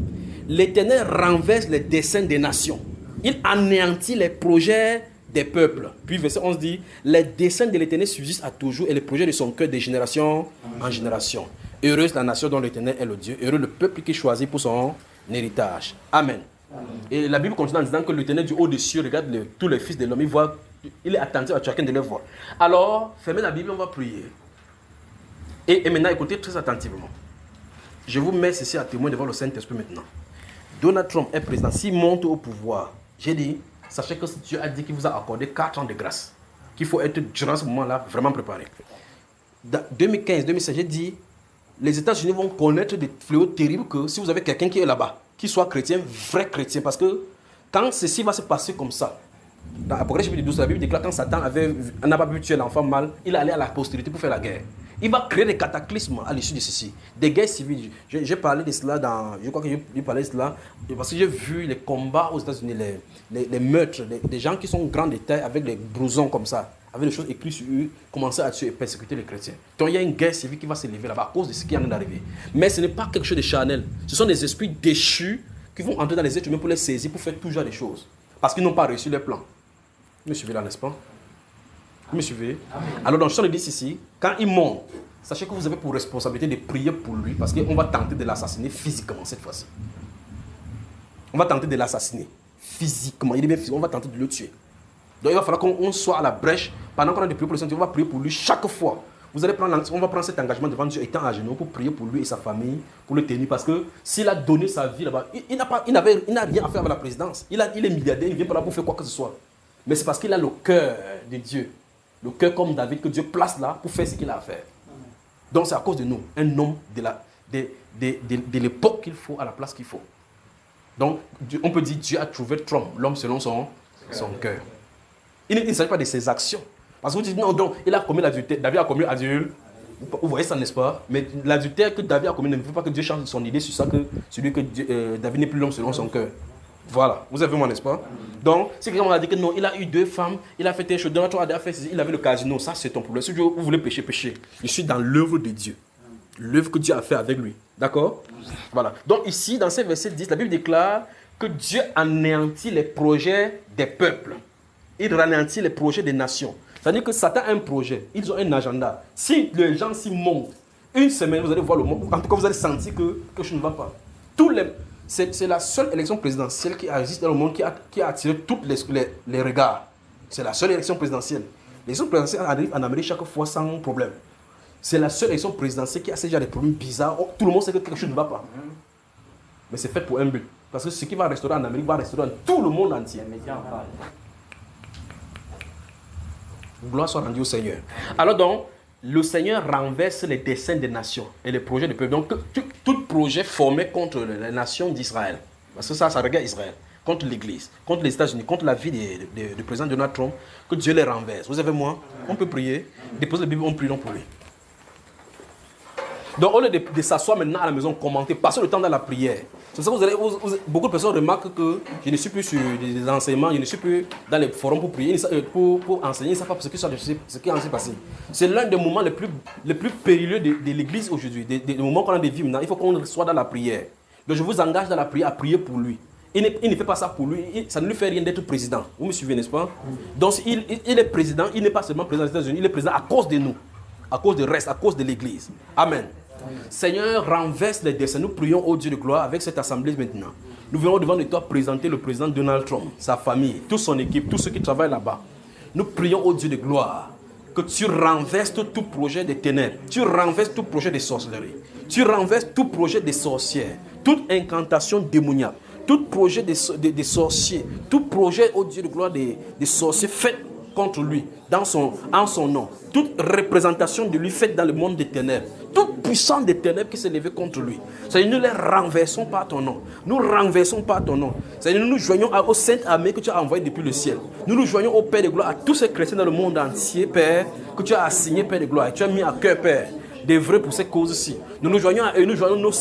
L'Éternel renverse les desseins des nations. Il anéantit les projets des peuples. Puis verset 11 dit, les desseins de l'Éternel subsistent à toujours et les projets de son cœur de génération en génération. Heureuse la nation dont l'Éternel est le Dieu. Heureux le peuple qui choisit pour son héritage. Amen. Amen. Et la Bible continue en disant que l'Éternel du haut des cieux regarde tous les fils de l'homme. Il est attentif à chacun de leurs voix. Alors, fermez la Bible, on va prier. Et maintenant, écoutez très attentivement. Je vous mets ceci à témoin devant le Saint-Esprit maintenant. Donald Trump est président. S'il monte au pouvoir, j'ai dit, sachez que Dieu a dit qu'il vous a accordé 4 ans de grâce. Qu'il faut être, durant ce moment-là, vraiment préparé. Dans 2015-2016, j'ai dit, les États-Unis vont connaître des fléaux terribles que si vous avez quelqu'un qui est là-bas, qui soit chrétien, vrai chrétien. Parce que quand ceci va se passer comme ça, dans Apocalypse chapitre 12, la Bible déclare quand Satan n'a pas pu tuer l'enfant mâle, il allait à la postérité pour faire la guerre. Il va créer des cataclysmes à l'issue de ceci. Des guerres civiles. J'ai parlé de cela je crois que j'ai parlé de cela parce que j'ai vu les combats aux États-Unis, les meurtres, des gens qui sont grands de taille avec des blousons comme ça, avec des choses écrites sur eux, commencer à tuer et persécuter les chrétiens. Donc il y a une guerre civile qui va se lever là-bas à cause de ce qui est en train d'arriver. Mais ce n'est pas quelque chose de charnel. Ce sont des esprits déchus qui vont entrer dans les êtres humains pour les saisir, pour faire tout genre de choses. Parce qu'ils n'ont pas reçu les plans. Vous me suivez là, n'est-ce pas? Vous me suivez? Alors dans le chant de 10 ici, quand il monte, sachez que vous avez pour responsabilité de prier pour lui parce qu'on va tenter de l'assassiner physiquement cette fois-ci. On va tenter de l'assassiner physiquement. Il est bien physiquement, on va tenter de le tuer. Donc il va falloir qu'on soit à la brèche. Pendant qu'on a de prier pour le Seigneur, on va prier pour lui chaque fois. Vous allez on va prendre cet engagement devant Dieu étant à genoux pour prier pour lui et sa famille, pour le tenir. Parce que s'il a donné sa vie là-bas, il n'a rien à faire avec la présidence. Il est milliardaire, il vient pas là pour faire quoi que ce soit. Mais c'est parce qu'il a le cœur de Dieu. Le cœur comme David que Dieu place là pour faire ce qu'il a à faire. Donc c'est à cause de nous, un homme de l'époque qu'il faut à la place qu'il faut. Donc on peut dire Dieu a trouvé Trump, l'homme selon son cœur. Il ne s'agit pas de ses actions. Parce que vous dites non, donc il a commis l'adultère, David a commis l'adultère. Vous voyez ça, n'est-ce pas? Mais l'adultère que David a commis ne veut pas que Dieu change son idée sur ça, que celui que David n'est plus l'homme selon son cœur. Voilà, vous avez moi, n'est-ce pas? Donc, si quelqu'un m'a dit que non, il a eu 2 femmes, il a fait des choses, il avait le casino, ça c'est ton problème. Si vous voulez pécher, péchez. Je suis dans l'œuvre de Dieu. L'œuvre que Dieu a fait avec lui. D'accord? Voilà. Donc ici, dans ces versets 10, la Bible déclare que Dieu anéantit les projets des peuples. il ralentit les projets des nations. C'est-à-dire que Satan a un projet, ils ont un agenda. Si les gens s'y montent, une semaine, vous allez voir le monde. En tout cas, vous allez sentir que quelque chose ne va pas. C'est la seule élection présidentielle qui existe dans le monde qui a attiré tous les regards. C'est la seule élection présidentielle. L'élection présidentielle arrive en Amérique chaque fois sans problème. C'est la seule élection présidentielle qui a ces genre de problèmes bizarres. Oh, tout le monde sait que quelque chose ne va pas. Mais c'est fait pour un but. Parce que ce qui va restaurer en Amérique va restaurer dans tout le monde entier. Les médias en parlent. Gloire soit rendue au Seigneur. Alors donc, le Seigneur renverse les desseins des nations et les projets du peuple. Donc, tout projet formé contre les nations d'Israël, parce que ça regarde Israël, contre l'Église, contre les États-Unis, contre la vie du président Donald Trump, que Dieu les renverse. Vous avez moi, on peut prier, déposer la Bible, on prie pour lui. Donc, au lieu de s'asseoir maintenant à la maison, commenter, passer le temps dans la prière. C'est ça que beaucoup de personnes remarquent que je ne suis plus sur des enseignements, je ne suis plus dans les forums pour prier, pour enseigner, ils ne savent pas ce qui est en s'est passé. C'est l'un des moments les plus périlleux de l'Église aujourd'hui, des moments qu'on a des vies maintenant. Il faut qu'on soit dans la prière. Donc, je vous engage dans la prière à prier pour lui. Il ne fait pas ça pour lui, ça ne lui fait rien d'être président. Vous me suivez, n'est-ce pas? Donc, il est président, il n'est pas seulement président des États-Unis, il est président à cause de nous, à cause du reste, à cause de l'Église. Amen. Seigneur, renverse les desseins. Nous prions au Dieu de gloire avec cette assemblée maintenant. Nous venons devant toi présenter le président Donald Trump, sa famille, toute son équipe, tous ceux qui travaillent là-bas. Nous prions au Dieu de gloire que tu renverses tout projet de ténèbres, tu renverses tout projet de sorcellerie, tu renverses tout projet de sorcières, toute incantation démoniaque, tout projet de sorciers, tout projet au Dieu de gloire des sorciers fait contre lui, en son nom. Toute représentation de lui faite dans le monde des ténèbres. Toute puissance des ténèbres qui s'est levée contre lui. C'est-à-dire, nous les renversons par ton nom. Nous renversons par ton nom. C'est-à-dire, nous nous joignons aux saintes armées que tu as envoyées depuis le ciel. Nous nous joignons au Père de gloire, à tous ces chrétiens dans le monde entier, Père, que tu as assigné, Père de gloire. Et tu as mis à cœur, Père, d'œuvrer pour ces causes-ci. Nous nous joignons à eux, nous joignons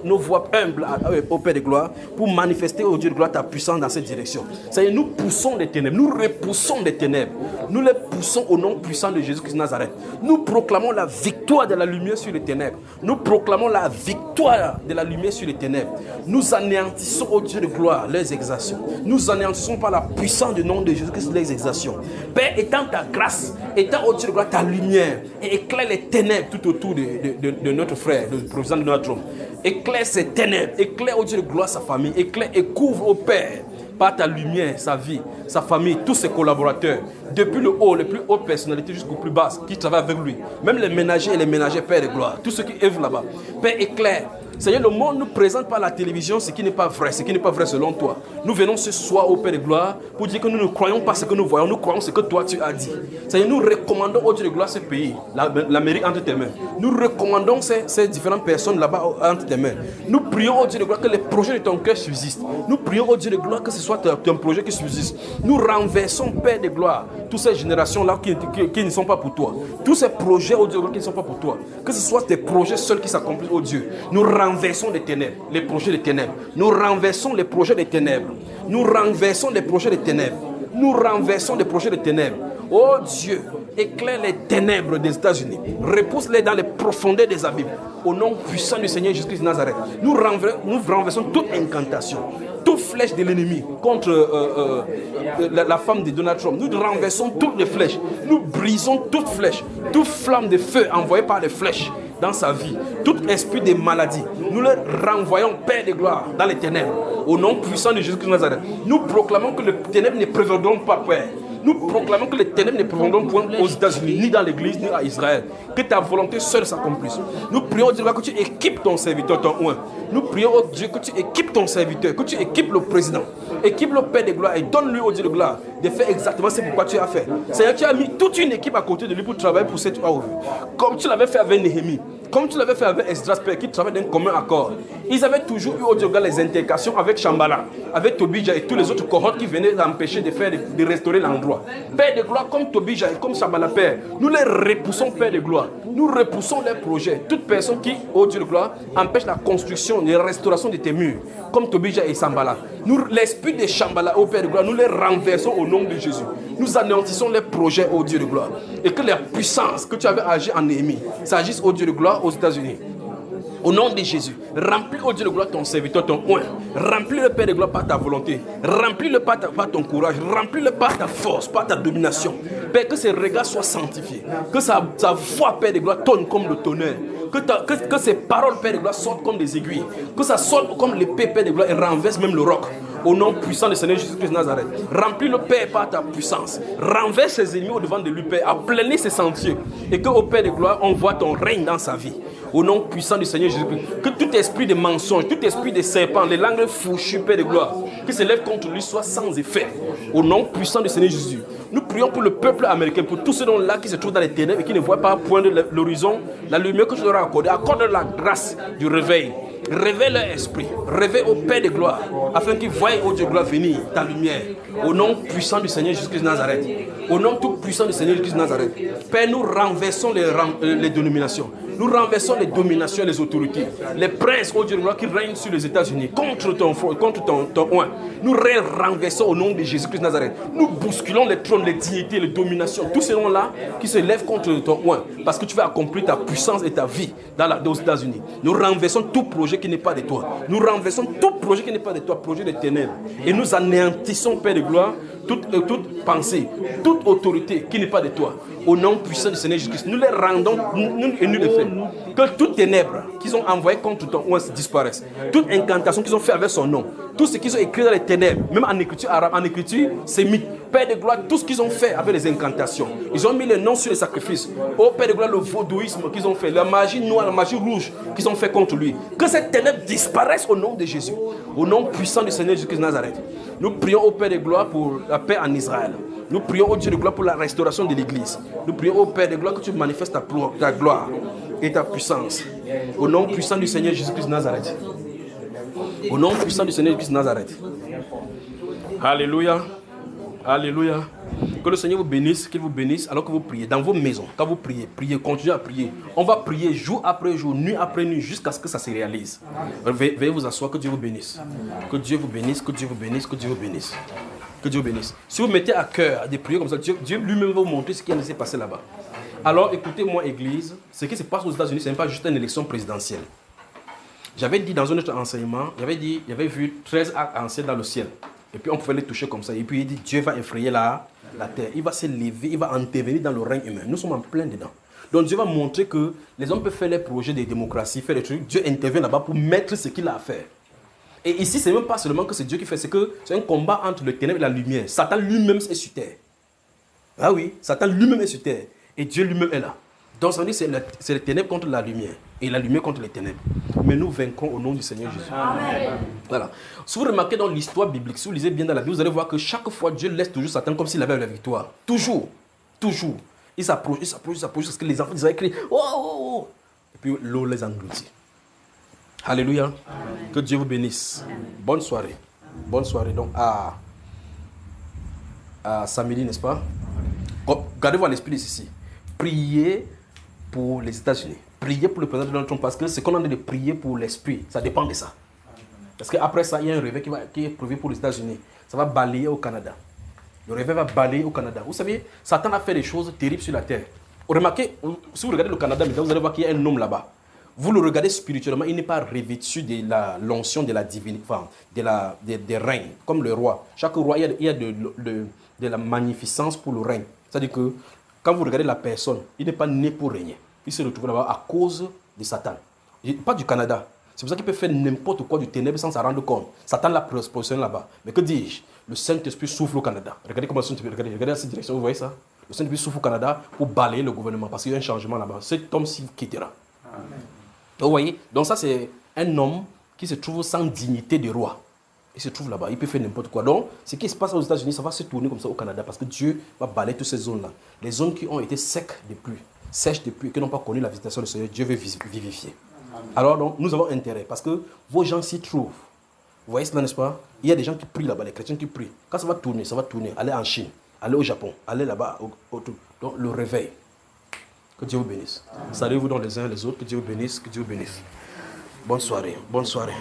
nos voix humbles au Père de gloire pour manifester au Dieu de gloire ta puissance dans cette direction. C'est-à-dire, nous poussons les ténèbres, nous repoussons les ténèbres. Nous les poussons au nom puissant de Jésus-Christ de Nazareth. Nous proclamons la victoire de la lumière sur les ténèbres. Nous proclamons la victoire de la lumière sur les ténèbres. Nous anéantissons au Dieu de gloire leurs exactions. Nous anéantissons par la puissance du nom de Jésus-Christ leurs exactions. Père, étends ta grâce, étends au Dieu de gloire ta lumière et éclaire les ténèbres tout autour de notre frère, le président de notre trône. Éclaire ces ténèbres, éclaire au Dieu de gloire sa famille, éclaire et couvre au Père par ta lumière, sa vie, sa famille, tous ses collaborateurs, depuis le haut, les plus hautes personnalités jusqu'aux plus basses qui travaillent avec lui, même les ménagers et les ménagères, Père de gloire, tous ceux qui œuvrent là-bas. Père, éclaire. Seigneur, le monde nous présente par la télévision ce qui n'est pas vrai, ce qui n'est pas vrai selon toi. Nous venons ce soir au Père de gloire pour dire que nous ne croyons pas ce que nous voyons, nous croyons ce que toi tu as dit. Seigneur, nous recommandons au Dieu de gloire ce pays, l'Amérique entre tes mains. Nous recommandons ces différentes personnes là-bas entre tes mains. Nous prions au Dieu de gloire que les projets de ton cœur subsistent. Nous prions au Dieu de gloire que ce soit ton projet qui subsiste. Nous renversons, Père de gloire, toutes ces générations-là qui ne sont pas pour toi. Tous ces projets au Dieu de gloire qui ne sont pas pour toi. Que ce soit tes projets seuls qui s'accomplissent au Dieu. Nous renversons les ténèbres, les projets des ténèbres. Nous renversons les projets des ténèbres. Nous renversons les projets des ténèbres. Nous renversons les projets des ténèbres. Oh Dieu, éclaire les ténèbres des États-Unis. Repousse-les dans les profondeurs des abîmes. Au nom puissant du Seigneur Jésus-Christ de Nazareth. Nous renversons toute incantation, toute flèche de l'ennemi contre la femme de Donald Trump. Nous renversons toutes les flèches. Nous brisons toute flèche, toute flamme de feu envoyée par les flèches dans sa vie, tout esprit de maladie, nous le renvoyons, Père de gloire, dans les ténèbres, au nom puissant de Jésus-Christ de Nazareth. Nous proclamons que les ténèbres ne prévaudront pas, Père. Nous proclamons que les ténèbres ne prévaudront point aux États-Unis, ni dans l'Église, ni à Israël. Que ta volonté seule s'accomplisse. Nous prions au Dieu que tu équipes ton serviteur, ton oint. Nous prions au Dieu que tu équipes ton serviteur, que tu équipes le président, équipe le Père de gloire et donne-lui au Dieu de gloire de faire exactement ce pourquoi tu as fait. Seigneur, tu as mis toute une équipe à côté de lui pour travailler pour cette œuvre. Comme tu l'avais fait avec Néhémie, comme tu l'avais fait avec Esdras, Père, qui travaillent d'un commun accord. Ils avaient toujours eu au Dieu de gloire les intercations avec Shambhala, avec Tobija et tous les autres cohortes qui venaient empêcher de restaurer l'endroit. Père de gloire, comme Tobija et comme Shambhala, Père, nous les repoussons, Père de gloire. Nous repoussons leurs projets. Toute personne qui, au Dieu de gloire, empêche la construction et la restauration de tes murs, comme Tobija et Shambhala. L'esprit de Shambhala, au Père de gloire, nous les renversons au nom de Jésus. Nous anéantissons les projets, au Dieu de gloire. Et que la puissance que tu avais agi en Néhémie s'agisse, au Dieu de gloire, aux États-Unis. Au nom de Jésus, remplis, oh Dieu de gloire, ton serviteur, ton oint. Remplis le Père de gloire par ta volonté. Remplis-le par ton courage. Remplis-le par ta force, par ta domination. Père, que ses regards soient sanctifiés. Que sa voix, Père de gloire, tonne comme le tonnerre. Que ses paroles, Père de gloire, sortent comme des aiguilles. Que ça sorte comme l'épée, Père de gloire, et renverse même le roc. Au nom puissant du Seigneur Jésus-Christ de Nazareth. Remplis le Père par ta puissance. Renverse ses ennemis au devant de lui, Père. Aplanis ses sentiers. Et que, au Père de gloire, on voit ton règne dans sa vie. Au nom puissant du Seigneur Jésus-Christ. Que tout esprit de mensonge, tout esprit de serpent, les langues fouchues, Père de gloire, qui se lèvent contre lui, soit sans effet. Au nom puissant du Seigneur Jésus. Nous prions pour le peuple américain, pour tous ceux-là qui se trouvent dans les ténèbres et qui ne voient pas point de l'horizon, la lumière que tu leur as accordée. Accorde la grâce du réveil. Réveille leur esprit. Réveille au Père de gloire, afin qu'ils voient, au Dieu de gloire, venir ta lumière. Au nom puissant du Seigneur Jésus-Christ de Nazareth. Au nom tout puissant du Seigneur Jésus-Christ de Nazareth. Père, nous renversons les dénominations. Nous renversons les dominations et les autorités. Les princes, oh Dieu de gloire, qui règnent sur les États-Unis contre ton oint. Nous renversons au nom de Jésus-Christ de Nazareth. Nous bousculons les trônes, les dignités, les dominations. Tous ces noms-là qui se lèvent contre ton oint. Parce que tu vas accomplir ta puissance et ta vie aux États-Unis. Nous renversons tout projet qui n'est pas de toi. Nous renversons tout projet qui n'est pas de toi, projet de ténèbres. Et nous anéantissons, Père de gloire, toute pensée, toute autorité qui n'est pas de toi. Au nom puissant du Seigneur Jésus-Christ, nous les rendons et nous les faisons. Que toutes ténèbres qu'ils ont envoyées contre ton oint disparaissent. Toute incantation qu'ils ont fait avec son nom. Tout ce qu'ils ont écrit dans les ténèbres, même en écriture arabe, en écriture sémite. Père de gloire, tout ce qu'ils ont fait avec les incantations. Ils ont mis les noms sur les sacrifices. Oh Père de gloire, le vaudouisme qu'ils ont fait, la magie noire, la magie rouge qu'ils ont fait contre lui. Que ces ténèbres disparaissent au nom de Jésus. Au nom puissant du Seigneur Jésus-Christ de Nazareth. Nous prions au Père de gloire pour la paix en Israël. Nous prions au Dieu de gloire pour la restauration de l'Église. Nous prions au Père de gloire que tu manifestes ta gloire et ta puissance. Au nom puissant du Seigneur Jésus-Christ de Nazareth. Au nom puissant du Seigneur Jésus-Christ de Nazareth. Alléluia. Alléluia. Que le Seigneur vous bénisse, qu'il vous bénisse alors que vous priez. Dans vos maisons, quand vous priez, priez, continuez à prier. On va prier jour après jour, nuit après nuit, jusqu'à ce que ça se réalise. Veuillez vous asseoir, que Dieu vous bénisse. Que Dieu vous bénisse, que Dieu vous bénisse, que Dieu vous bénisse. Que Dieu vous bénisse. Si vous mettez à cœur des prières comme ça, Dieu lui-même va vous montrer ce qui s'est passé là-bas. Alors écoutez-moi, Église, ce qui se passe aux États-Unis, ce n'est pas juste une élection présidentielle. J'avais dit dans un autre enseignement, j'avais vu 13 arcs-en-ciel dans le ciel. Et puis on pouvait les toucher comme ça. Et puis il dit, Dieu va effrayer la terre. Il va s'élever, il va intervenir dans le règne humain. Nous sommes en plein dedans. Donc Dieu va montrer que les hommes peuvent faire les projets de démocratie, faire des trucs. Dieu intervient là-bas pour mettre ce qu'il a à faire. Et ici, ce n'est même pas seulement que c'est Dieu qui fait, c'est un combat entre le ténèbre et la lumière. Satan lui-même est sur terre. Ah oui, Satan lui-même est sur terre. Et Dieu lui-même est là. Donc ça veut dire que c'est les ténèbres contre la lumière. Et la lumière contre les ténèbres. Mais nous vaincrons au nom du Seigneur Jésus. Amen. Voilà. Si vous remarquez dans l'histoire biblique, si vous lisez bien dans la Bible, vous allez voir que chaque fois, Dieu laisse toujours Satan comme s'il avait la victoire. Toujours. Toujours. Il s'approche, parce que les enfants d'Israël crient « Oh, oh, oh !» Et puis l'eau les engloutit. Alléluia. Amen. Que Dieu vous bénisse. Amen. Bonne soirée. Bonne soirée. Donc à samedi, n'est-ce pas? Gardez-vous à l'esprit ici. Priez pour les États-Unis. Priez pour le président Donald Trump parce que ce qu'on a de prier pour l'esprit, ça dépend de ça. Parce qu'après ça, il y a un réveil qui est prévu pour les États-Unis. Ça va balayer au Canada. Le réveil va balayer au Canada. Vous savez, Satan a fait des choses terribles sur la terre. Remarquez, si vous regardez le Canada, vous allez voir qu'il y a un homme là-bas. Vous le regardez spirituellement, il n'est pas revêtu de l'onction de la divinité, enfin, des règnes, comme le roi. Chaque roi, il y a de la magnificence pour le règne. C'est-à-dire que quand vous regardez la personne, il n'est pas né pour régner. Il se retrouve là-bas à cause de Satan. Pas du Canada. C'est pour ça qu'il peut faire n'importe quoi du ténèbre sans s'en rendre compte. Satan l'a positionné là-bas. Mais que dis-je? Le Saint-Esprit souffle au Canada. Regardez comment le Saint-Esprit, regardez dans cette direction, vous voyez ça? Le Saint-Esprit souffle au Canada pour balayer le gouvernement parce qu'il y a un changement là-bas. Cet homme-ci quittera. Amen. Vous voyez? Donc ça, c'est un homme qui se trouve sans dignité de roi. Il se trouve là-bas, il peut faire n'importe quoi. Donc, ce qui se passe aux États-Unis, ça va se tourner comme ça au Canada parce que Dieu va balayer toutes ces zones-là. Les zones qui ont été secs de pluie, sèches de pluie, qui n'ont pas connu la visitation du Seigneur, Dieu veut vivifier. Alors, donc, nous avons intérêt parce que vos gens s'y trouvent. Vous voyez cela, n'est-ce pas? Il y a des gens qui prient là-bas, les chrétiens qui prient. Quand ça va tourner, Allez en Chine, allez au Japon, allez là-bas, autour. Donc, le réveil. Que Dieu vous bénisse. Saluez-vous dans les uns et les autres. Que Dieu vous bénisse, que Dieu vous bénisse. Bonne soirée, bonne soirée.